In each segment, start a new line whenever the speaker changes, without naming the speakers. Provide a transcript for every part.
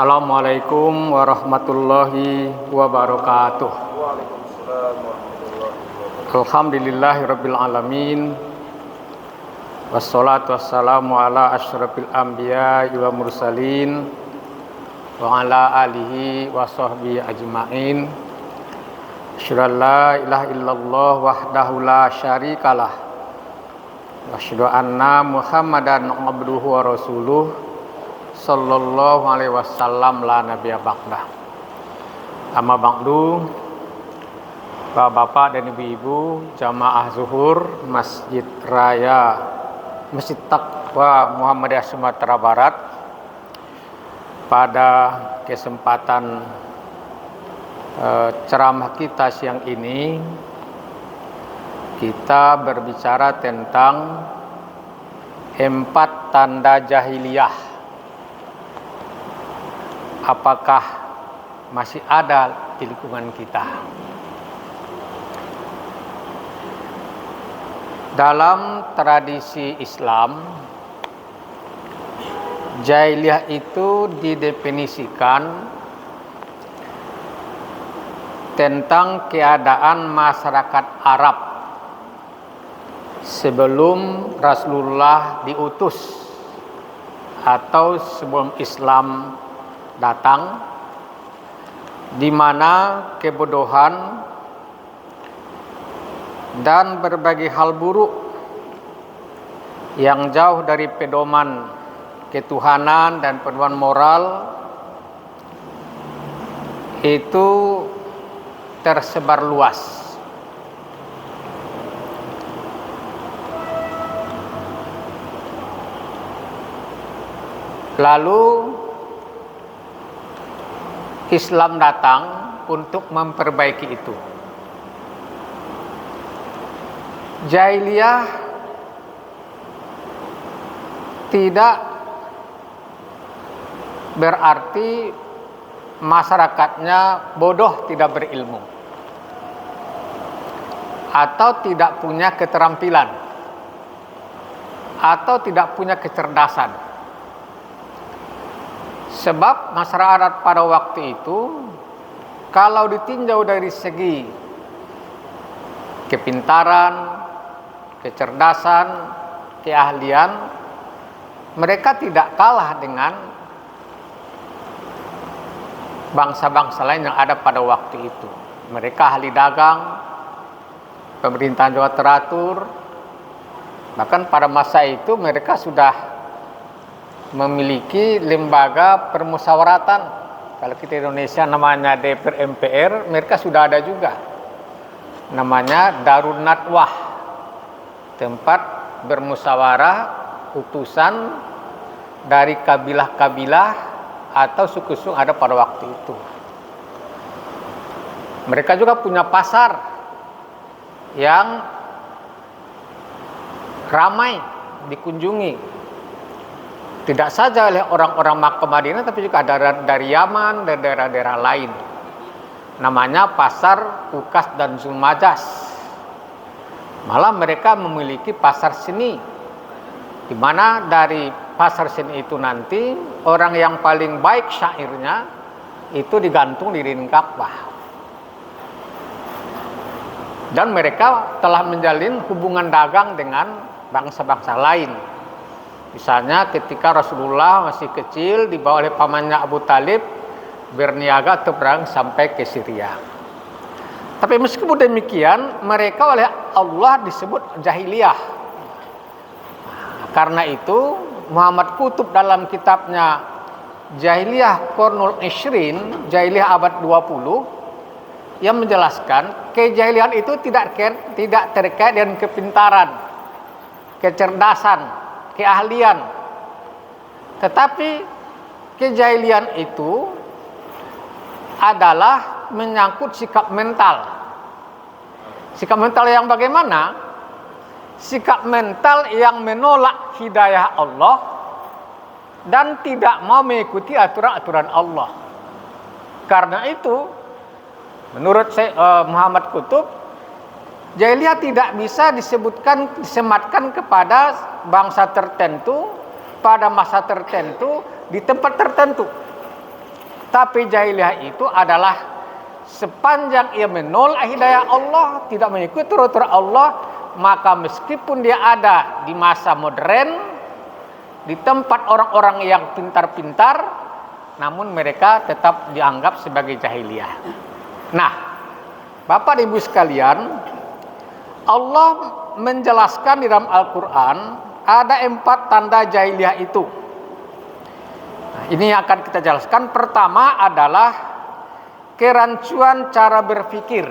Assalamualaikum warahmatullahi wabarakatuh.
Waalaikumsalam warahmatullahi wabarakatuh.
Alhamdulillahirabbil alamin. Wassalatu wassalamu ala asyrafil anbiya wa mursalin wa ala alihi wa sahbihi ajmain. Asyhadu an la ilaha illallah wahdahu la syarikalah wa asyhadu anna Muhammadan abduhu wa rasuluh sallallahu alaihi wasallam la nabiyya ba'dah. Amma ba'du. Bapak dan ibu-ibu jamaah zuhur Masjid Raya Masjid Taqwa Muhammadiyah Sumatera Barat, pada kesempatan ceramah kita siang ini kita berbicara tentang 4 tanda jahiliyah. Apakah masih ada di lingkungan kita? Dalam tradisi Islam, jahiliyah itu didefinisikan tentang keadaan masyarakat Arab sebelum Rasulullah diutus atau sebelum Islam datang, di mana kebodohan dan berbagai hal buruk yang jauh dari pedoman ketuhanan dan pedoman moral itu tersebar luas. Lalu Islam datang untuk memperbaiki itu. Jahiliyah tidak berarti masyarakatnya bodoh, tidak berilmu, atau tidak punya keterampilan, atau tidak punya kecerdasan. Sebab masyarakat pada waktu itu, kalau ditinjau dari segi kepintaran, kecerdasan, keahlian, mereka tidak kalah dengan bangsa-bangsa lain yang ada pada waktu itu. Mereka ahli dagang, pemerintahan juga teratur. Bahkan pada masa itu mereka sudah memiliki lembaga permusyawaratan. Kalau kita Indonesia namanya DPR MPR, mereka sudah ada juga namanya Darun Nadwah, tempat bermusyawarah utusan dari kabilah-kabilah atau suku-suku ada pada waktu itu. Mereka juga punya pasar yang ramai dikunjungi, tidak saja oleh orang-orang Makkah Madinah, tapi juga dari Yaman dan daerah-daerah lain. Namanya Pasar Ukas dan Zulmajas. Malah mereka memiliki pasar seni, di mana dari pasar seni itu nanti orang yang paling baik syairnya itu digantung di dinding Ka'bah. Dan mereka telah menjalin hubungan dagang dengan bangsa-bangsa lain. Misalnya ketika Rasulullah masih kecil, dibawa oleh pamannya Abu Talib berniaga atau perang sampai ke Syria. Tapi meskipun demikian, mereka oleh Allah disebut jahiliyah. Karena itu Muhammad Qutb dalam kitabnya Jahiliyah Qarnul Ishrin, Jahiliyah abad 20, yang menjelaskan kejahilian itu tidak terkait dengan kepintaran, kecerdasan, keahlian, tetapi kejahilian itu adalah menyangkut sikap mental. Sikap mental yang bagaimana? Sikap mental yang menolak hidayah Allah dan tidak mau mengikuti aturan-aturan Allah. Karena itu, menurut Muhammad Qutb, jahiliyah tidak bisa disematkan kepada bangsa tertentu pada masa tertentu di tempat tertentu. Tapi jahiliyah itu adalah sepanjang ia menolak hidayah Allah, tidak mengikuti turut-turut Allah, maka meskipun dia ada di masa modern, di tempat orang-orang yang pintar-pintar, namun mereka tetap dianggap sebagai jahiliyah. Nah, Bapak Ibu sekalian, Allah menjelaskan di dalam Al-Quran ada 4 tanda jahiliyah itu. Nah, ini yang akan kita jelaskan. Pertama adalah kerancuan cara berpikir.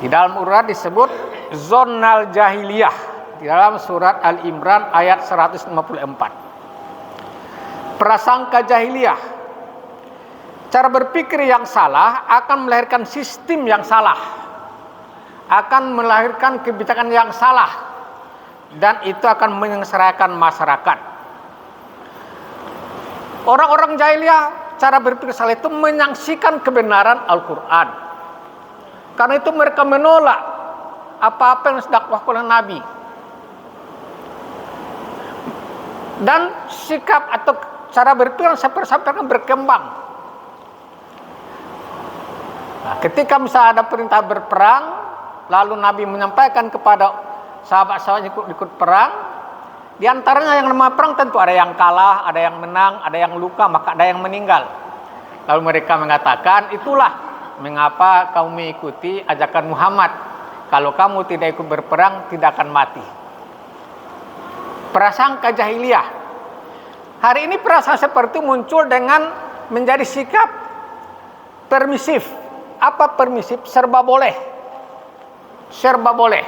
Di dalam Al-Quran disebut zonal jahiliyah di dalam surat Al-Imran ayat 154. Prasangka jahiliyah, cara berpikir yang salah akan melahirkan sistem yang salah, akan melahirkan kebijakan yang salah, dan itu akan menyengsarakan masyarakat. Orang-orang jahiliyah cara berpikir salah itu menyaksikan kebenaran Al-Quran. Karena itu mereka menolak apa-apa yang didakwahkan oleh Nabi. Dan sikap atau cara berpikir sampai akan berkembang. Nah, ketika misalnya ada perintah berperang, lalu Nabi menyampaikan kepada sahabat-sahabatnya ikut perang, di antaranya yang namanya perang tentu ada yang kalah, ada yang menang, ada yang luka, maka ada yang meninggal. Lalu mereka mengatakan, itulah mengapa kamu mengikuti ajakan Muhammad. Kalau kamu tidak ikut berperang, tidak akan mati. Prasangka jahiliyah. Hari ini perasaan seperti itu muncul dengan menjadi sikap permisif. Apa permisif? Serba boleh. Serba boleh.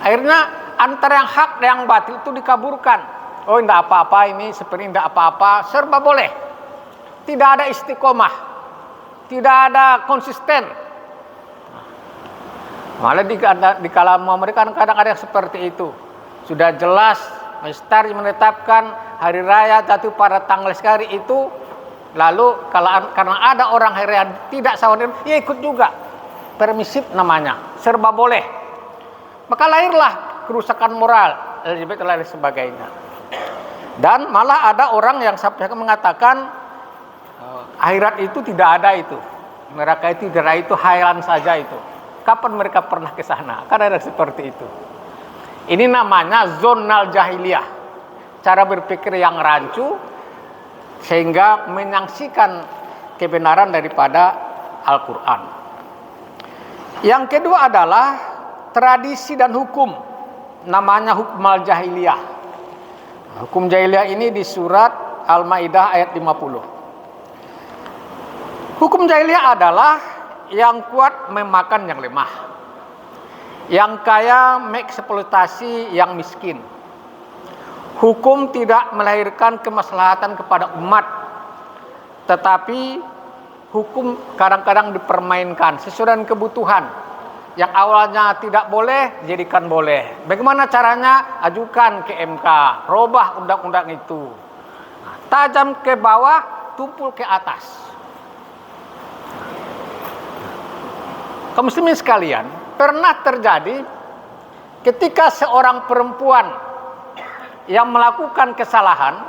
Akhirnya antara yang hak dan yang batil itu dikaburkan. Oh, tidak apa-apa ini, seperti tidak apa-apa, serba boleh. Tidak ada istiqomah, tidak ada konsisten. Malah di kalangan mereka kadang-kadang ada yang seperti itu. Sudah jelas Mestari menetapkan hari raya jatuh pada tanggal sekali itu, lalu karena ada orang hari raya tidak sahur, ya ikut juga. Permisif namanya, serba boleh. Maka lahirlah kerusakan moral, LGBT dan lain sebagainya. Dan malah ada orang yang sampai mengatakan akhirat itu tidak ada itu. Neraka itu tidak ada, itu khayalan saja itu. Kapan mereka pernah ke sana? Kan ada seperti itu. Ini namanya zonal jahiliyah. Cara berpikir yang rancu sehingga menyaksikan kebenaran daripada Al-Quran. Yang kedua adalah tradisi dan hukum. Namanya hukum al-jahiliyah. Hukum jahiliyah ini di surat Al-Maidah ayat 50. Hukum jahiliyah adalah yang kuat memakan yang lemah, yang kaya mengeksploitasi yang miskin. Hukum tidak melahirkan kemaslahatan kepada umat, tetapi hukum kadang-kadang dipermainkan sesuai dengan kebutuhan. Yang awalnya tidak boleh, jadikan boleh. Bagaimana caranya? Ajukan ke MK, robah undang-undang itu. Tajam ke bawah, tumpul ke atas. Kaum muslimin sekalian, pernah terjadi ketika seorang perempuan yang melakukan kesalahan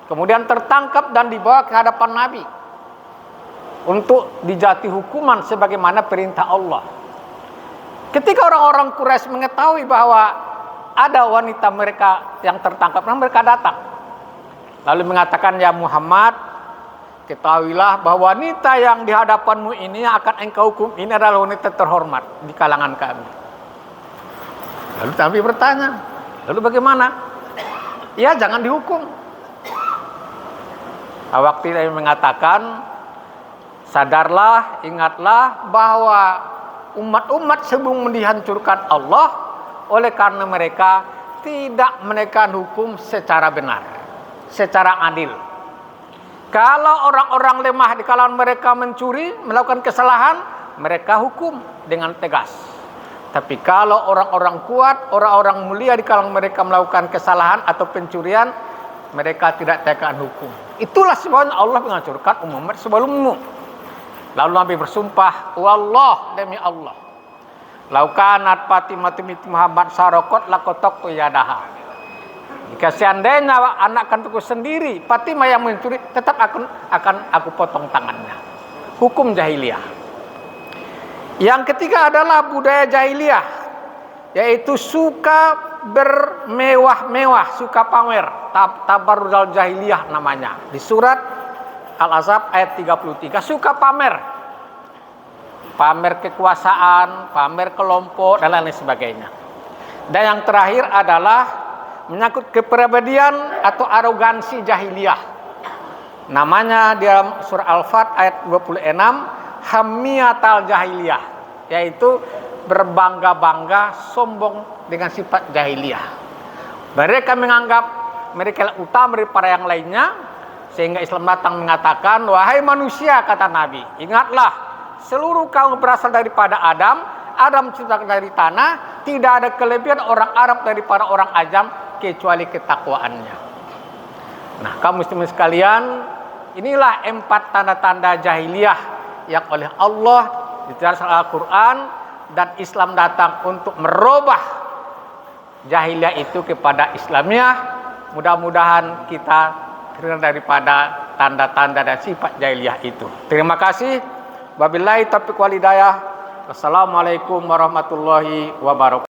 kemudian tertangkap dan dibawa ke hadapan Nabi untuk dijatuhi hukuman sebagaimana perintah Allah. Ketika orang-orang Quraisy mengetahui bahwa ada wanita mereka yang tertangkap, mereka datang lalu mengatakan, ya Muhammad, ketahuilah bahwa wanita yang di hadapanmu ini yang akan engkau hukum ini adalah wanita terhormat di kalangan kami. Lalu Nabi bertanya, lalu bagaimana? Ya jangan dihukum. Waktu Nabi mengatakan, sadarlah, ingatlah bahwa umat-umat sebelum dihancurkan Allah oleh karena mereka tidak menegakkan hukum secara benar, secara adil. Kalau orang-orang lemah di kalangan mereka mencuri, melakukan kesalahan, mereka hukum dengan tegas. Tapi kalau orang-orang kuat, orang-orang mulia di kalangan mereka melakukan kesalahan atau pencurian, mereka tidak tegakkan hukum. Itulah sebabnya Allah menghancurkan umat sebelummu. Lalu Nabi bersumpah, wallah, demi Allah, laukanat Fatimah binti Muhammad sarokot lakotok yadaha. Jika seandainya anak kandungku sendiri, Fatimah yang mencuri, tetap akan aku potong tangannya. Hukum jahiliyah. Yang ketiga adalah budaya jahiliyah, yaitu suka bermewah-mewah, suka pamer, tabarrujal jahiliyah namanya. Di surat Al-Ahzab ayat 33, suka pamer. Pamer kekuasaan, pamer kelompok, dan lain sebagainya. Dan yang terakhir adalah menyangkut kepribadian atau arogansi jahiliyah. Namanya di surah Al-Fat ayat 26, hamiyatal jahiliyah, yaitu berbangga-bangga, sombong dengan sifat jahiliyah. Mereka menganggap mereka utama daripada yang lainnya, sehingga Islam datang mengatakan, wahai manusia, kata Nabi, ingatlah seluruh kaum berasal daripada Adam. Adam diciptakan dari tanah, tidak ada kelebihan orang Arab daripada orang Ajam kecuali ketakwaannya. Nah, kaum muslimin sekalian, inilah 4 tanda-tanda jahiliyah yang oleh Allah ditulis dalam Al-Quran, dan Islam datang untuk merubah jahiliyah itu kepada Islamiyah. Mudah-mudahan kita terhindar daripada tanda-tanda dan sifat jahiliyah itu. Terima kasih. Wabillahi taufiq wal hidayah. Wassalamualaikum warahmatullahi wabarakatuh.